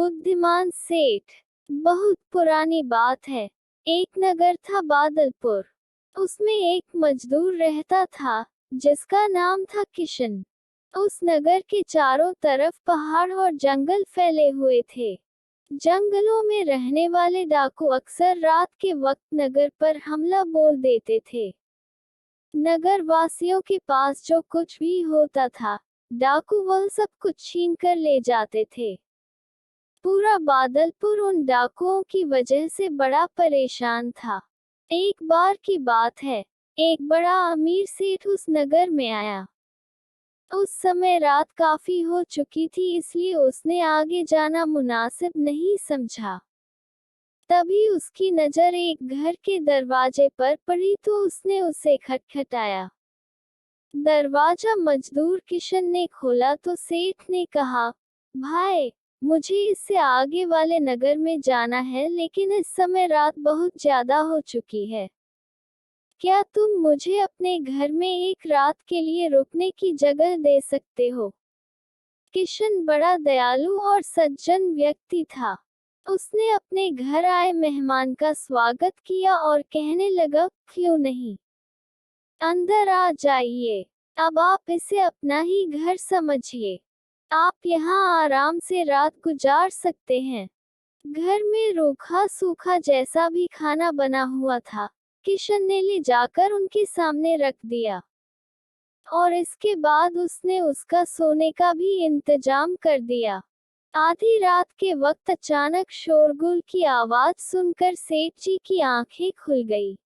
बुद्धिमान सेठ। बहुत पुरानी बात है। एक नगर था बादलपुर। उसमें एक मजदूर रहता था जिसका नाम था किशन। उस नगर के चारों तरफ पहाड़ और जंगल फैले हुए थे। जंगलों में रहने वाले डाकू अक्सर रात के वक्त नगर पर हमला बोल देते थे। नगर वासियों के पास जो कुछ भी होता था, डाकू वह सब कुछ छीन कर ले जाते थे। पूरा बादलपुर उन डाकुओं की वजह से बड़ा परेशान था। एक बार की बात है, एक बड़ा अमीर सेठ उस नगर में आया। उस समय रात काफी हो चुकी थी, इसलिए उसने आगे जाना मुनासिब नहीं समझा। तभी उसकी नजर एक घर के दरवाजे पर पड़ी तो उसने उसे खटखटाया। दरवाजा मजदूर किशन ने खोला तो सेठ ने कहा, भाई, मुझे इससे आगे वाले नगर में जाना है, लेकिन इस समय रात बहुत ज्यादा हो चुकी है। क्या तुम मुझे अपने घर में एक रात के लिए रुकने की जगह दे सकते हो? किशन बड़ा दयालु और सज्जन व्यक्ति था। उसने अपने घर आए मेहमान का स्वागत किया और कहने लगा, क्यों नहीं, अंदर आ जाइए। अब आप इसे अपना ही घर समझिए। आप यहाँ आराम से रात गुजार सकते हैं। घर में रूखा सूखा जैसा भी खाना बना हुआ था, किशन ने ले जाकर उनके सामने रख दिया। और इसके बाद उसने उसका सोने का भी इंतजाम कर दिया। आधी रात के वक्त अचानक शोरगुल की आवाज सुनकर सेठ जी की आंखें खुल गई।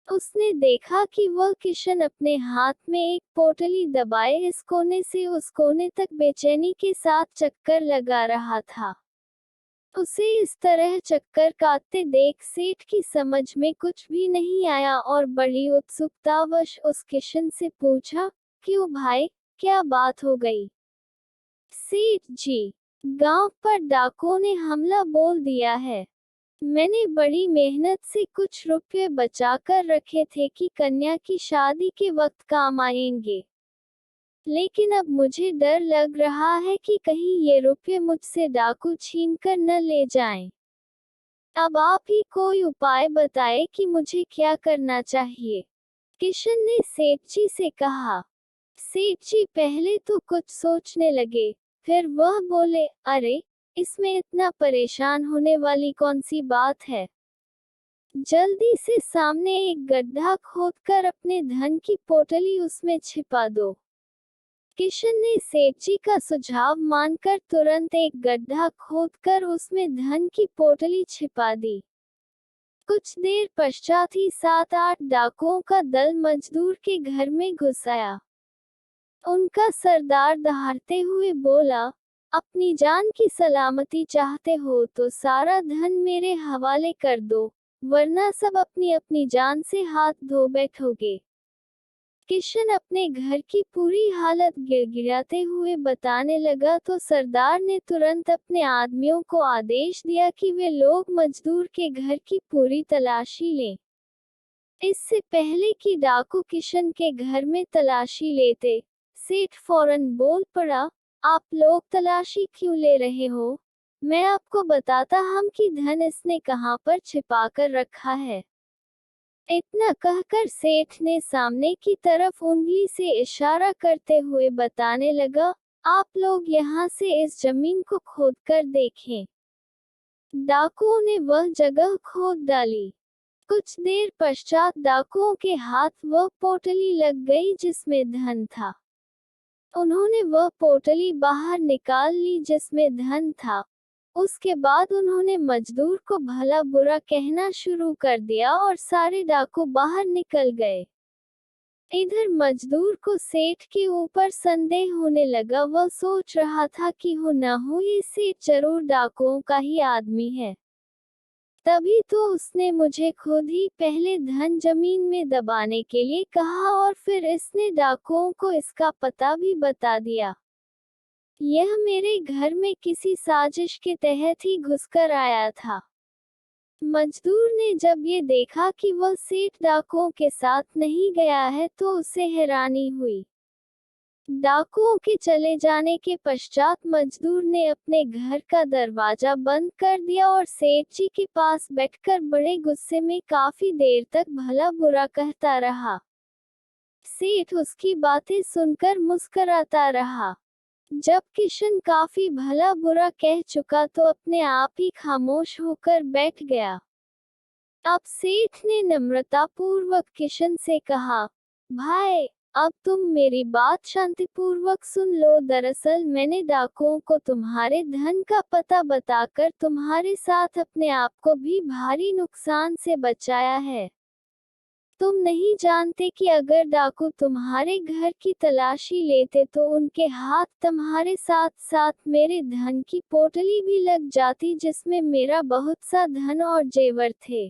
उसने देखा कि वह किशन अपने हाथ में एक पोटली दबाए इस कोने से उस कोने तक बेचैनी के साथ चक्कर लगा रहा था। उसे इस तरह चक्कर काटते देख सेठ की समझ में कुछ भी नहीं आया और बड़ी उत्सुकतावश उस किशन से पूछा, क्यों भाई, क्या बात हो गई? सेठ जी, गांव पर डाकुओं ने हमला बोल दिया है। मैंने बड़ी मेहनत से कुछ रुपए बचा कर रखे थे कि कन्या की शादी के वक्त काम आएंगे, लेकिन अब मुझे डर लग रहा है कि कहीं ये रुपए मुझसे डाकू छीन कर न ले जाएं। अब आप ही कोई उपाय बताएं कि मुझे क्या करना चाहिए। किशन ने सेठ जी से कहा। सेठ जी पहले तो कुछ सोचने लगे, फिर वह बोले, अरे, इसमें इतना परेशान होने वाली कौन सी बात है। जल्दी से सामने एक गड्ढा खोदकर अपने धन की पोटली उसमें छिपा दो। किशन ने सेठ जी का सुझाव मानकर तुरंत एक गड्ढा खोदकर उसमें धन की पोटली छिपा दी। कुछ देर पश्चात ही 7-8 डाकुओं का दल मजदूर के घर में घुस आया। उनका सरदार दहाड़ते हुए बोला, अपनी जान की सलामती चाहते हो तो सारा धन मेरे हवाले कर दो, वरना सब अपनी अपनी जान से हाथ धो बैठोगे। किशन अपने घर की पूरी हालत गिड़गिड़ाते हुए बताने लगा तो सरदार ने तुरंत अपने आदमियों को आदेश दिया कि वे लोग मजदूर के घर की पूरी तलाशी लें। इससे पहले कि डाकू किशन के घर में तलाशी लेते, सेठ फौरन बोल पड़ा, आप लोग तलाशी क्यों ले रहे हो? मैं आपको बताता हम कि धन इसने कहां पर छिपा कर रखा है। इतना कहकर सेठ ने सामने की तरफ उंगली से इशारा करते हुए बताने लगा, आप लोग यहाँ से इस जमीन को खोद कर देखें। डाकुओं ने वह जगह खोद डाली। कुछ देर पश्चात डाकुओं के हाथ वह पोटली लग गई जिसमें धन था। उन्होंने वह पोटली बाहर निकाल ली जिसमें धन था। उसके बाद उन्होंने मजदूर को भला बुरा कहना शुरू कर दिया और सारे डाकू बाहर निकल गए। इधर मजदूर को सेठ के ऊपर संदेह होने लगा। वह सोच रहा था कि हो न हो ये सेठ जरूर डाकुओं का ही आदमी है। तभी तो उसने मुझे खुद ही पहले धन जमीन में दबाने के लिए कहा और फिर इसने डाकुओं को इसका पता भी बता दिया। यह मेरे घर में किसी साजिश के तहत ही घुसकर आया था। मजदूर ने जब ये देखा कि वह सेठ डाकुओं के साथ नहीं गया है तो उसे हैरानी हुई। डाकुओं के चले जाने के पश्चात मजदूर ने अपने घर का दरवाजा बंद कर दिया और सेठ जी के पास बैठकर बड़े गुस्से में काफी देर तक भला बुरा कहता रहा। सेठ उसकी बातें सुनकर मुस्कुराता रहा। जब किशन काफी भला बुरा कह चुका तो अपने आप ही खामोश होकर बैठ गया। अब सेठ ने नम्रतापूर्वक किशन से कहा, भाई, अब तुम मेरी बात शांतिपूर्वक सुन लो। दरअसल मैंने डाकुओं को तुम्हारे धन का पता बताकर तुम्हारे साथ अपने आप को भी भारी नुकसान से बचाया है। तुम नहीं जानते कि अगर डाकू तुम्हारे घर की तलाशी लेते तो उनके हाथ तुम्हारे साथ साथ मेरे धन की पोटली भी लग जाती, जिसमें मेरा बहुत सा धन और जेवर थे,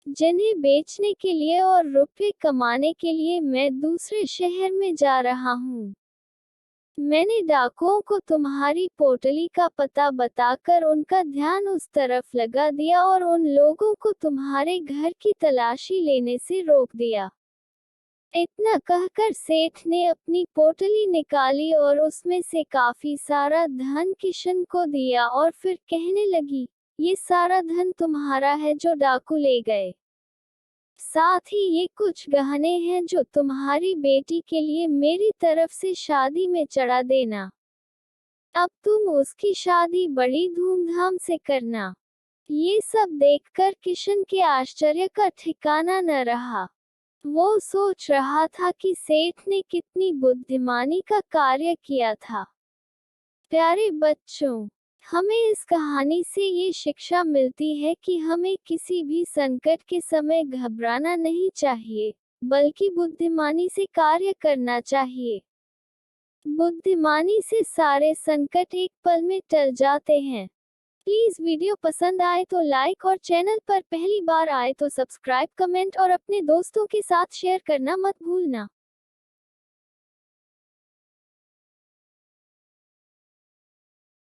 जिन्हें बेचने के लिए और रुपए कमाने के लिए मैं दूसरे शहर में जा रहा हूँ। मैंने डाकुओं को तुम्हारी पोटली का पता बताकर उनका ध्यान उस तरफ लगा दिया और उन लोगों को तुम्हारे घर की तलाशी लेने से रोक दिया। इतना कहकर सेठ ने अपनी पोटली निकाली और उसमें से काफी सारा धन किशन को दिया और फिर कहने लगी, ये सारा धन तुम्हारा है जो डाकू ले गए। साथ ही ये कुछ गहने हैं जो तुम्हारी बेटी के लिए मेरी तरफ से शादी में चढ़ा देना। अब तुम उसकी शादी बड़ी धूमधाम से करना। ये सब देखकर किशन के आश्चर्य का ठिकाना न रहा। वो सोच रहा था कि सेठ ने कितनी बुद्धिमानी का कार्य किया था। प्यारे बच्चों, हमें इस कहानी से ये शिक्षा मिलती है कि हमें किसी भी संकट के समय घबराना नहीं चाहिए, बल्कि बुद्धिमानी से कार्य करना चाहिए। बुद्धिमानी से सारे संकट एक पल में टल जाते हैं। प्लीज वीडियो पसंद आए तो लाइक और चैनल पर पहली बार आए तो सब्सक्राइब, कमेंट और अपने दोस्तों के साथ शेयर करना मत भूलना।